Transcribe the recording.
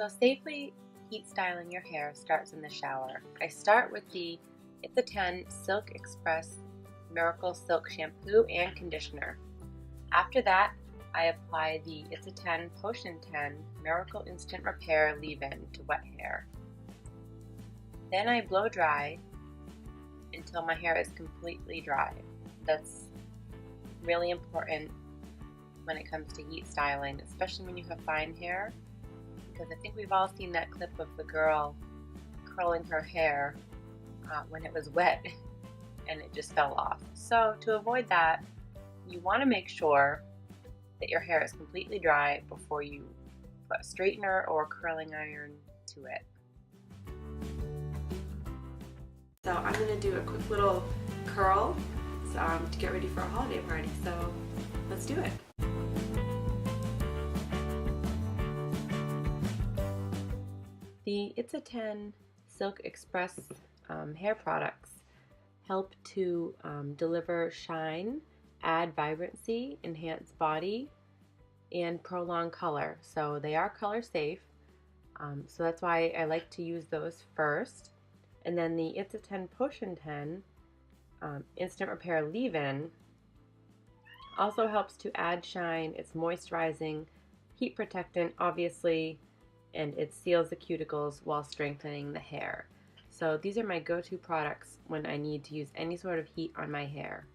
So safely heat styling your hair starts in the shower. I start with the It's a 10 Silk Express Miracle Silk Shampoo and Conditioner. After that, I apply the It's a 10 Potion 10 Miracle Instant Repair Leave-In to wet hair. Then I blow dry until my hair is completely dry. That's really important when it comes to heat styling, especially when you have fine hair, because I think we've all seen that clip of the girl curling her hair when it was wet and it just fell off. So to avoid that, you want to make sure that your hair is completely dry before you put a straightener or a curling iron to it. So I'm going to do a quick little curl to get ready for a holiday party. So let's do it. The It's a 10 Silk Express hair products help to deliver shine, add vibrancy, enhance body, and prolong color. So they are color safe. So that's why I like to use those first. And then the It's a 10 Potion 10 Instant Repair Leave-In also helps to add shine. It's moisturizing, heat protectant, obviously, and it seals the cuticles while strengthening the hair. So these are my go-to products when I need to use any sort of heat on my hair.